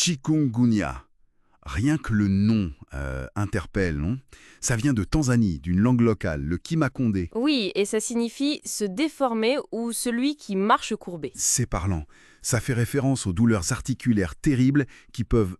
Chikungunya. Rien que le nom interpelle, non? Ça vient de Tanzanie, d'une langue locale, le Kimakonde. Oui, et ça signifie se déformer ou celui qui marche courbé. C'est parlant. Ça fait référence aux douleurs articulaires terribles qui peuvent,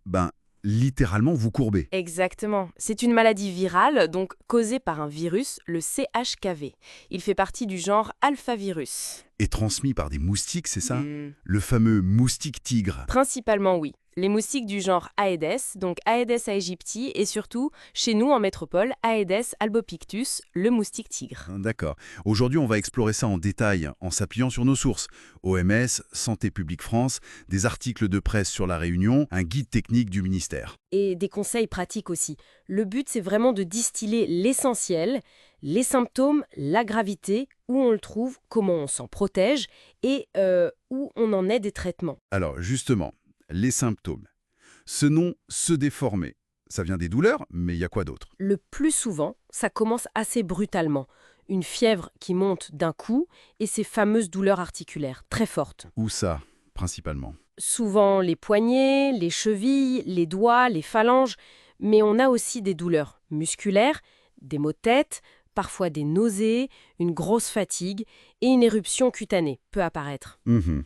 littéralement vous courber. Exactement. C'est une maladie virale, donc causée par un virus, le CHKV. Il fait partie du genre alphavirus. Et transmis par des moustiques, c'est ça? Hmm. Le fameux moustique tigre. Principalement, oui. Les moustiques du genre Aedes, donc Aedes aegypti, et surtout, chez nous en métropole, Aedes albopictus, le moustique tigre. D'accord. Aujourd'hui, on va explorer ça en détail, en s'appuyant sur nos sources. OMS, Santé publique France, des articles de presse sur la Réunion, un guide technique du ministère. Et des conseils pratiques aussi. Le but, c'est vraiment de distiller l'essentiel, les symptômes, la gravité, où on le trouve, comment on s'en protège et où on en est des traitements. Alors, justement, les symptômes. Ce nom, se déformer. Ça vient des douleurs, mais il y a quoi d'autre? Le plus souvent, ça commence assez brutalement. Une fièvre qui monte d'un coup et ces fameuses douleurs articulaires très fortes. Où ça, principalement? Souvent les poignets, les chevilles, les doigts, les phalanges, mais on a aussi des douleurs musculaires, des maux de tête, parfois des nausées, une grosse fatigue et une éruption cutanée peut apparaître. Mhm.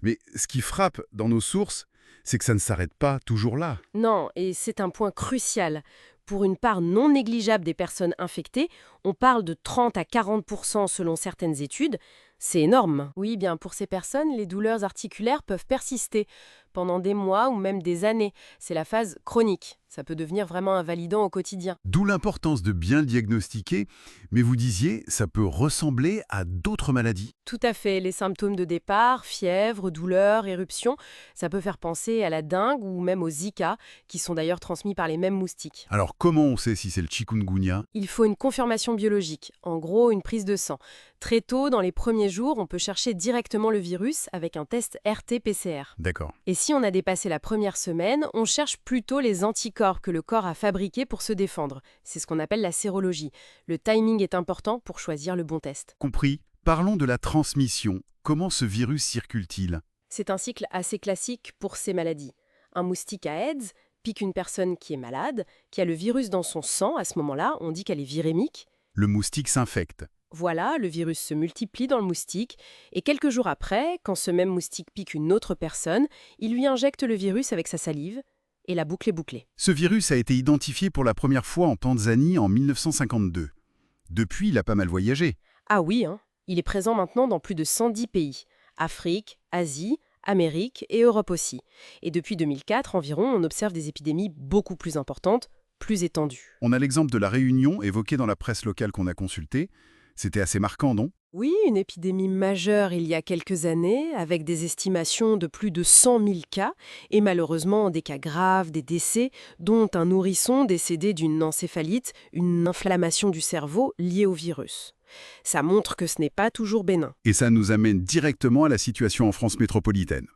Mais ce qui frappe dans nos sources, c'est que ça ne s'arrête pas toujours là. Non, et c'est un point crucial. Pour une part non négligeable des personnes infectées, on parle de 30 à 40% selon certaines études. C'est énorme. Oui, bien pour ces personnes, les douleurs articulaires peuvent persister pendant des mois ou même des années. C'est la phase chronique. Ça peut devenir vraiment invalidant au quotidien. D'où l'importance de bien le diagnostiquer, mais vous disiez, ça peut ressembler à d'autres maladies. Tout à fait, les symptômes de départ, fièvre, douleur, éruption, ça peut faire penser à la dengue ou même au Zika, qui sont d'ailleurs transmis par les mêmes moustiques. Alors comment on sait si c'est le chikungunya? Il faut une confirmation biologique, en gros une prise de sang. Très tôt, dans les premiers jours, on peut chercher directement le virus avec un test RT-PCR. D'accord. Et si on a dépassé la première semaine, on cherche plutôt les anticorps que le corps a fabriqués pour se défendre. C'est ce qu'on appelle la sérologie. Le timing est important pour choisir le bon test. Compris. Parlons de la transmission. Comment ce virus circule-t-il? C'est un cycle assez classique pour ces maladies. Un moustique à Aedes pique une personne qui est malade, qui a le virus dans son sang. À ce moment-là, on dit qu'elle est virémique. Le moustique s'infecte. Voilà, le virus se multiplie dans le moustique, et quelques jours après, quand ce même moustique pique une autre personne, il lui injecte le virus avec sa salive, et la boucle est bouclée. Ce virus a été identifié pour la première fois en Tanzanie en 1952. Depuis, il a pas mal voyagé. Ah oui, hein, il est présent maintenant dans plus de 110 pays. Afrique, Asie, Amérique et Europe aussi. Et depuis 2004 environ, on observe des épidémies beaucoup plus importantes, plus étendues. On a l'exemple de la Réunion évoqué dans la presse locale qu'on a consultée. C'était assez marquant, non? Oui, une épidémie majeure il y a quelques années, avec des estimations de plus de 100 000 cas, et malheureusement des cas graves, des décès, dont un nourrisson décédé d'une encéphalite, une inflammation du cerveau liée au virus. Ça montre que ce n'est pas toujours bénin. Et ça nous amène directement à la situation en France métropolitaine.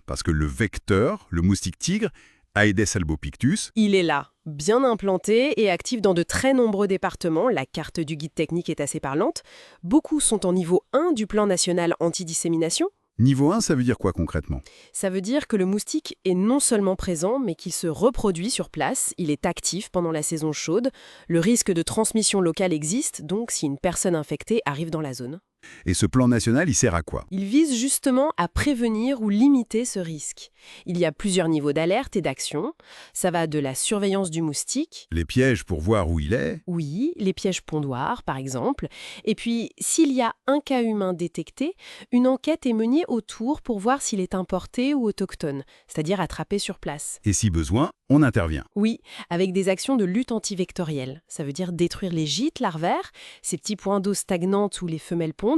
Parce que le vecteur, le moustique tigre, Aedes albopictus, Il est là, bien implanté et actif dans de très nombreux départements. La carte du guide technique est assez parlante. Beaucoup sont en niveau 1 du plan national antidissémination. niveau 1, ça veut dire quoi concrètement? Ça veut dire que le moustique est non seulement présent, mais qu'il se reproduit sur place. Il est actif pendant la saison chaude. Le risque de transmission locale existe, donc si une personne infectée arrive dans la zone. Et ce plan national, il sert à quoi? Il vise justement à prévenir ou limiter ce risque. Il y a plusieurs niveaux d'alerte et d'action. Ça va de la surveillance du moustique, Les pièges pour voir où il est. oui, les pièges pondoirs par exemple. Et puis, s'il y a un cas humain détecté, une enquête est menée autour pour voir s'il est importé ou autochtone, c'est-à-dire attrapé sur place. Et si besoin, on intervient. Oui, avec des actions de lutte antivectorielle. Ça veut dire détruire les gîtes larvaires, ces petits points d'eau stagnants où les femelles pondent,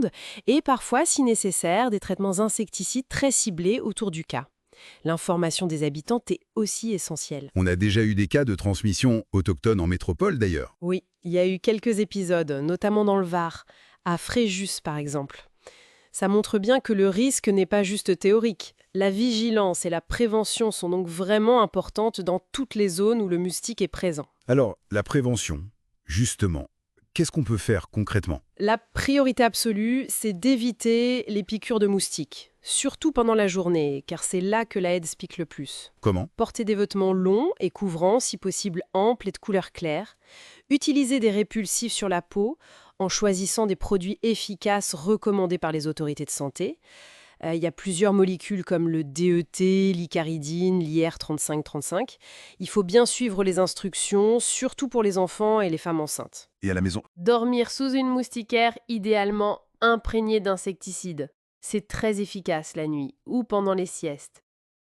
et parfois, si nécessaire, des traitements insecticides très ciblés autour du cas. L'information des habitants est aussi essentielle. On a déjà eu des cas de transmission autochtone en métropole d'ailleurs. Oui, il y a eu quelques épisodes, notamment dans le Var, à Fréjus par exemple. Ça montre bien que le risque n'est pas juste théorique. La vigilance et la prévention sont donc vraiment importantes dans toutes les zones où le moustique est présent. Alors, la prévention, justement, qu'est-ce qu'on peut faire concrètement? La priorité absolue, c'est d'éviter les piqûres de moustiques, surtout pendant la journée, car c'est là que la Aedes pique le plus. Comment? Porter des vêtements longs et couvrants, si possible amples et de couleur claire. Utiliser des répulsifs sur la peau en choisissant des produits efficaces recommandés par les autorités de santé. Il y a plusieurs molécules comme le DET, l'icaridine, l'IR3535. Il faut bien suivre les instructions, surtout pour les enfants et les femmes enceintes. Et à la maison? Dormir sous une moustiquaire, idéalement imprégnée d'insecticides. C'est très efficace la nuit ou pendant les siestes.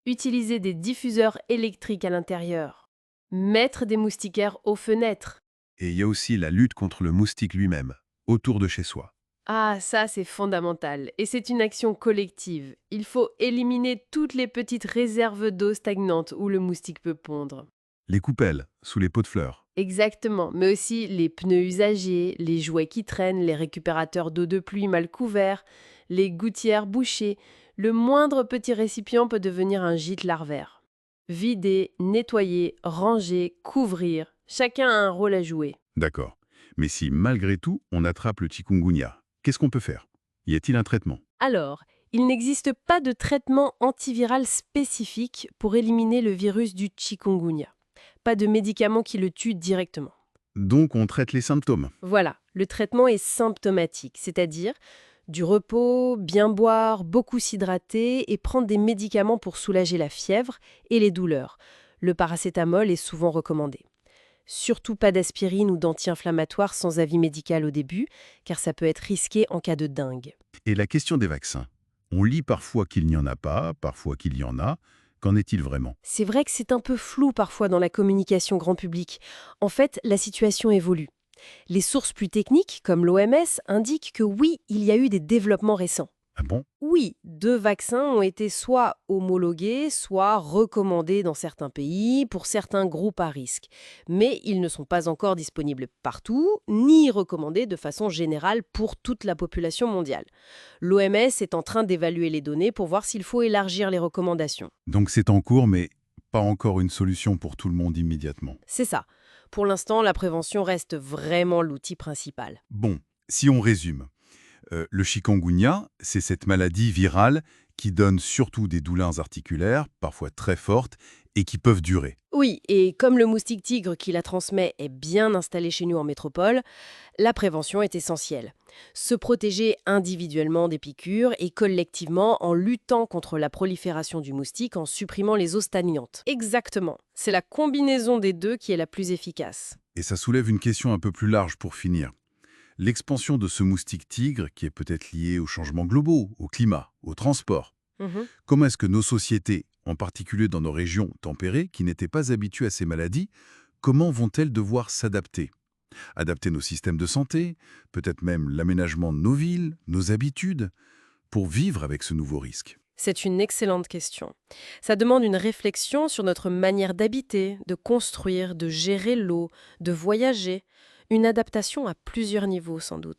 Utiliser des diffuseurs électriques à l'intérieur. Mettre des moustiquaires aux fenêtres. Et il y a aussi la lutte contre le moustique lui-même, autour de chez soi. Ah, ça c'est fondamental. Et c'est une action collective. Il faut éliminer toutes les petites réserves d'eau stagnantes où le moustique peut pondre. Les coupelles, sous les pots de fleurs. Exactement, mais aussi les pneus usagés, les jouets qui traînent, les récupérateurs d'eau de pluie mal couverts, les gouttières bouchées. Le moindre petit récipient peut devenir un gîte larvaire. Vider, nettoyer, ranger, couvrir, chacun a un rôle à jouer. D'accord. Mais si, malgré tout, on attrape le chikungunya, qu'est-ce qu'on peut faire? Y a-t-il un traitement? Alors, il n'existe pas de traitement antiviral spécifique pour éliminer le virus du chikungunya. Pas de médicament qui le tue directement. Donc on traite les symptômes. Voilà, le traitement est symptomatique, c'est-à-dire du repos, bien boire, beaucoup s'hydrater et prendre des médicaments pour soulager la fièvre et les douleurs. Le paracétamol est souvent recommandé. Surtout pas d'aspirine ou d'anti-inflammatoire sans avis médical au début, car ça peut être risqué en cas de dengue. Et la question des vaccins. On lit parfois qu'il n'y en a pas, parfois qu'il y en a. Qu'en est-il vraiment? C'est vrai que c'est un peu flou parfois dans la communication grand public. En fait, la situation évolue. Les sources plus techniques, comme l'OMS, indiquent que oui, il y a eu des développements récents. Ah bon? Oui, 2 vaccins ont été soit homologués, soit recommandés dans certains pays pour certains groupes à risque. Mais ils ne sont pas encore disponibles partout, ni recommandés de façon générale pour toute la population mondiale. L'OMS est en train d'évaluer les données pour voir s'il faut élargir les recommandations. Donc c'est en cours, mais pas encore une solution pour tout le monde immédiatement. C'est ça. Pour l'instant, la prévention reste vraiment l'outil principal. Bon, si on résume. Le chikungunya, c'est cette maladie virale qui donne surtout des douleurs articulaires, parfois très fortes, et qui peuvent durer. Oui, et comme le moustique tigre qui la transmet est bien installé chez nous en métropole, la prévention est essentielle. Se protéger individuellement des piqûres et collectivement en luttant contre la prolifération du moustique en supprimant les eaux stagnantes. Exactement. C'est la combinaison des deux qui est la plus efficace. Et ça soulève une question un peu plus large pour finir. L'expansion de ce moustique tigre, qui est peut-être liée aux changements globaux, au climat, au transport. Comment est-ce que nos sociétés, en particulier dans nos régions tempérées, qui n'étaient pas habituées à ces maladies, comment vont-elles devoir s'adapter? Adapter nos systèmes de santé, peut-être même l'aménagement de nos villes, nos habitudes, pour vivre avec ce nouveau risque? C'est une excellente question. Ça demande une réflexion sur notre manière d'habiter, de construire, de gérer l'eau, de voyager. Une adaptation à plusieurs niveaux sans doute.